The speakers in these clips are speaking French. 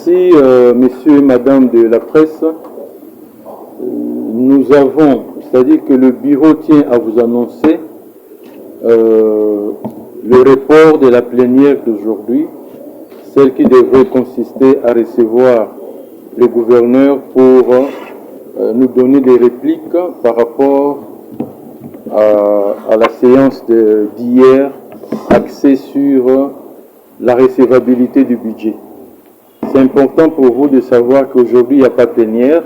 Merci, messieurs et madame de la presse. Nous avons, c'est-à-dire que le bureau tient à vous annoncer le report de la plénière d'aujourd'hui, celle qui devrait consister à recevoir le gouverneur pour nous donner des répliques par rapport à la séance d'hier axée sur la recevabilité du budget. C'est important pour vous de savoir qu'aujourd'hui, il n'y a pas de plénière.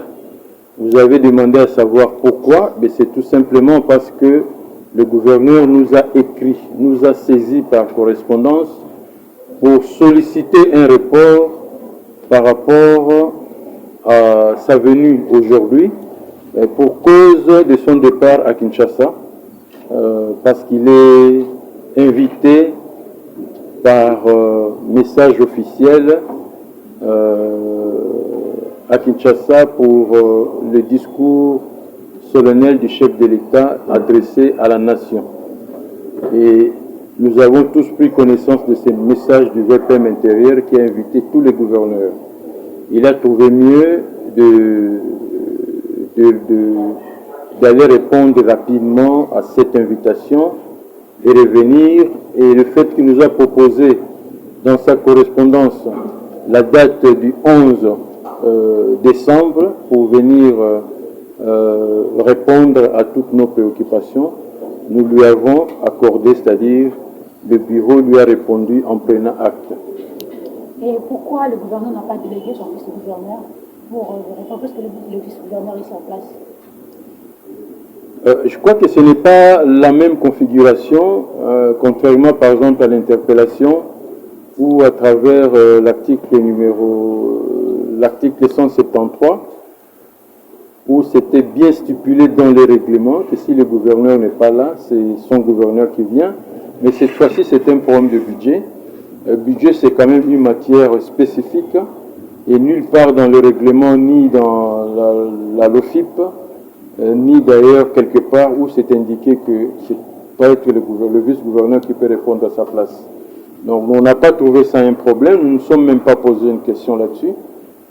Vous avez demandé à savoir pourquoi, mais c'est tout simplement parce que le gouverneur nous a écrit, nous a saisi par correspondance pour solliciter un report par rapport à sa venue aujourd'hui pour cause de son départ à Kinshasa, parce qu'il est invité par message officiel à Kinshasa pour le discours solennel du chef de l'État adressé à la nation. Et nous avons tous pris connaissance de ces messages du VPM intérieur qui a invité tous les gouverneurs. Il a trouvé mieux d'aller répondre rapidement à cette invitation et revenir. Et le fait qu'il nous a proposé dans sa correspondance la date du 11 décembre pour venir répondre à toutes nos préoccupations, nous lui avons accordé, c'est-à-dire le bureau lui a répondu en prenant acte. Et pourquoi le gouvernement n'a pas délégué son vice-gouverneur pour répondre, parce que le vice-gouverneur est en place? Je crois que ce n'est pas la même configuration, contrairement par exemple à l'interpellation ou à travers l'article 173, où c'était bien stipulé dans les règlements que si le gouverneur n'est pas là, c'est son gouverneur qui vient. Mais cette fois-ci, c'est un problème de budget. Le budget, c'est quand même une matière spécifique et nulle part dans le règlement, ni dans la LOFIP, ni d'ailleurs quelque part où c'est indiqué que c'est pas être le vice-gouverneur qui peut répondre à sa place. Donc on n'a pas trouvé ça un problème, nous ne nous sommes même pas posé une question là-dessus.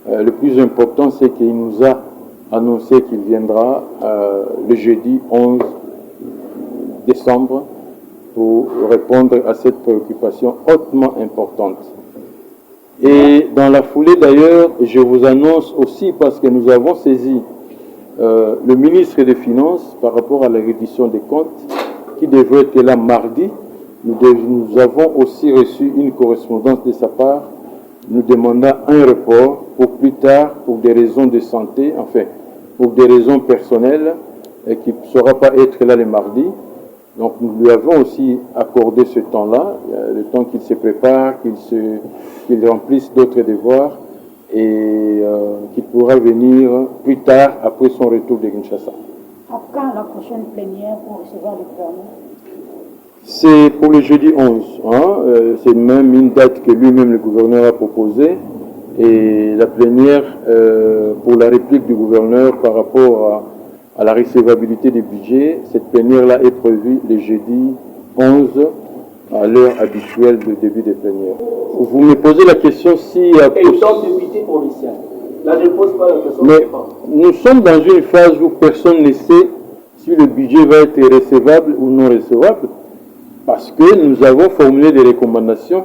Le plus important, c'est qu'il nous a annoncé qu'il viendra le jeudi 11 décembre pour répondre à cette préoccupation hautement importante. Et dans la foulée d'ailleurs, je vous annonce aussi, parce que nous avons saisi le ministre des Finances par rapport à la reddition des comptes, qui devrait être là mardi. Nous avons aussi reçu une correspondance de sa part, nous demandant un report pour plus tard, pour des raisons de santé, enfin, pour des raisons personnelles, et qui ne saura pas être là le mardi. Donc nous lui avons aussi accordé ce temps-là, le temps qu'il se prépare, qu'il remplisse d'autres devoirs, et qu'il pourra venir plus tard, après son retour de Kinshasa. À quand la prochaine plénière pour recevoir le gouvernement? C'est pour le jeudi 11. C'est même une date que lui-même, le gouverneur, a proposée. Et la plénière pour la réplique du gouverneur par rapport à la recevabilité des budgets, cette plénière-là est prévue le jeudi 11 à l'heure habituelle de début des plénières. Vous me posez la question si... Et dans l'unité provinciale. Là, je ne pose pas la question. Mais nous sommes dans une phase où personne ne sait si le budget va être recevable ou non recevable, parce que nous avons formulé des recommandations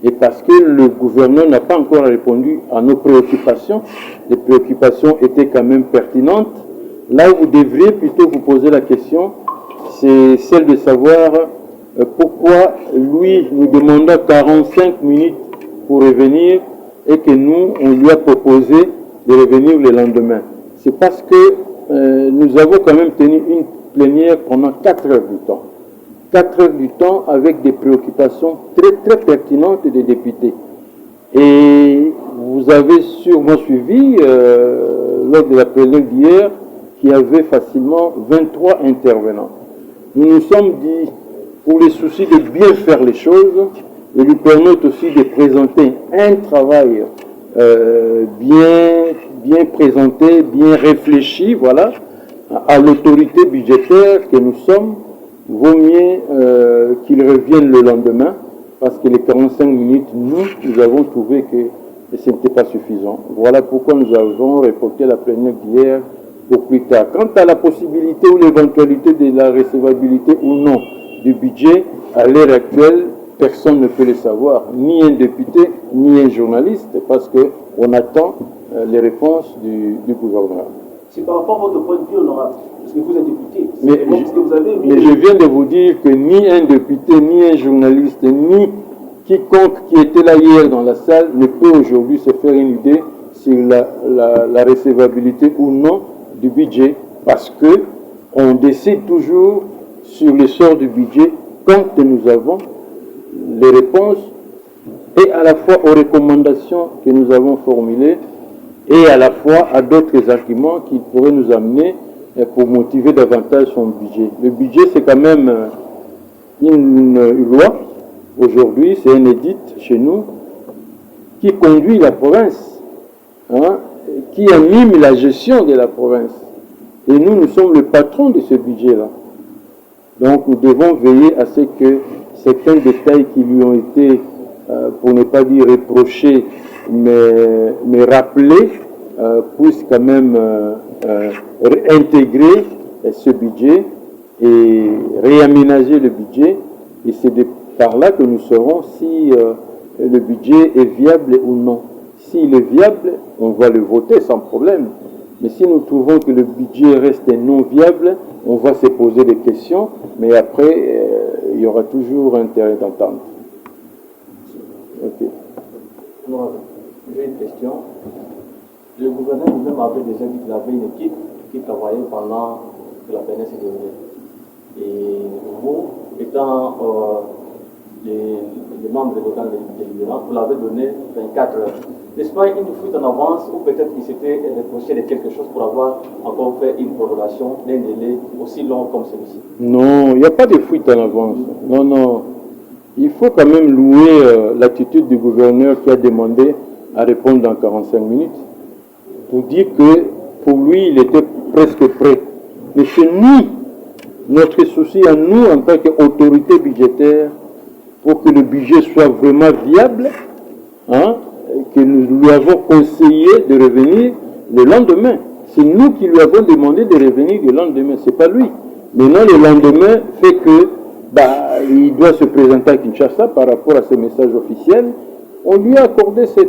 et parce que le gouverneur n'a pas encore répondu à nos préoccupations. Les préoccupations étaient quand même pertinentes. Là où vous devriez plutôt vous poser la question, c'est celle de savoir pourquoi lui nous demande 45 minutes pour revenir et que nous, on lui a proposé de revenir le lendemain. C'est parce que nous avons quand même tenu une plénière pendant 4 heures du temps. 4 heures du temps avec des préoccupations très, très pertinentes des députés. Et vous avez sûrement suivi, lors de la plénière d'hier, qu'il y avait facilement 23 intervenants. Nous nous sommes dit, pour les soucis de bien faire les choses, et lui permettre aussi de présenter un travail bien présenté, bien réfléchi, voilà, à l'autorité budgétaire que nous sommes, vaut mieux qu'il revienne le lendemain, parce que les 45 minutes, nous avons trouvé que et ce n'était pas suffisant. Voilà pourquoi nous avons reporté la plénière d'hier pour plus tard. Quant à la possibilité ou l'éventualité de la recevabilité ou non du budget, à l'heure actuelle, personne ne peut le savoir, ni un député, ni un journaliste, parce qu'on attend les réponses du gouverneur. C'est par rapport à votre point de vue honorable, parce que vous êtes député. Mais je viens de vous dire que ni un député, ni un journaliste, ni quiconque qui était là hier dans la salle ne peut aujourd'hui se faire une idée sur la recevabilité ou non du budget, parce qu'on décide toujours sur le sort du budget quand nous avons les réponses et à la fois aux recommandations que nous avons formulées et à la fois à d'autres arguments qui pourraient nous amener pour motiver davantage son budget. Le budget, c'est quand même une loi. Aujourd'hui, c'est un édit chez nous qui conduit la province, hein, qui anime la gestion de la province. Et nous sommes le patron de ce budget-là. Donc nous devons veiller à ce que certains détails qui lui ont été, pour ne pas dire reprochés, mais rappelés, puissent quand même réintégrer ce budget et réaménager le budget. Et c'est par là que nous saurons si le budget est viable ou non. S'il est viable, on va le voter sans problème. Mais si nous trouvons que le budget reste non viable, on va se poser des questions, mais après, il y aura toujours intérêt d'entendre. Okay. J'ai une question. Le gouverneur lui-même avait déjà dit qu'il avait une équipe qui travaillait pendant que la PNS est devenue. Et vous, étant les membres de l'organe délibérant, vous l'avez donné 24 heures. N'est-ce pas une fuite en avance ou peut-être qu'il s'était reproché de quelque chose pour avoir encore fait une prorogation d'un délai aussi long comme celui-ci? Non, il n'y a pas de fuite en avance. Non, non. Il faut quand même louer l'attitude du gouverneur qui a demandé à répondre dans 45 minutes pour dire que pour lui, il était presque prêt. Mais c'est nous, notre souci à nous en tant qu'autorité budgétaire, pour que le budget soit vraiment viable, hein, que nous lui avons conseillé de revenir le lendemain. C'est nous qui lui avons demandé de revenir le lendemain, c'est pas lui. Maintenant, le lendemain fait que il doit se présenter à Kinshasa par rapport à ce message officiel. On lui a accordé ce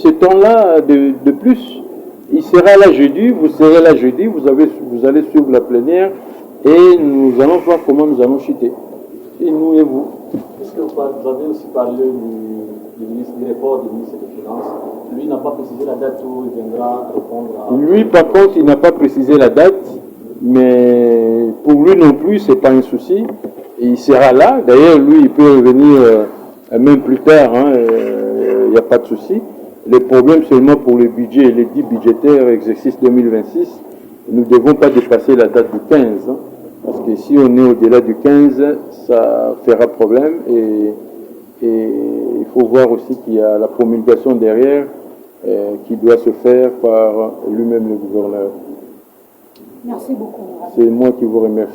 temps-là de plus. Il sera là jeudi, vous serez là jeudi, vous allez suivre la plénière et nous allons voir comment nous allons chuter. Et nous et vous. Est-ce que vous avez aussi parlé du report du ministre des Finances? Lui n'a pas précisé la date où il viendra répondre à... Lui, par contre, il n'a pas précisé la date, mais pour lui non plus, ce n'est pas un souci. Il sera là. D'ailleurs, lui, il peut revenir même plus tard. Il n'y a pas de souci. Le problème seulement pour le budget, les 10 budgétaires, exercice 2026, nous ne devons pas dépasser la date du 15. Parce que si on est au-delà du 15, ça fera problème. Et il faut voir aussi qu'il y a la promulgation derrière qui doit se faire par lui-même le gouverneur. Merci beaucoup. C'est moi qui vous remercie.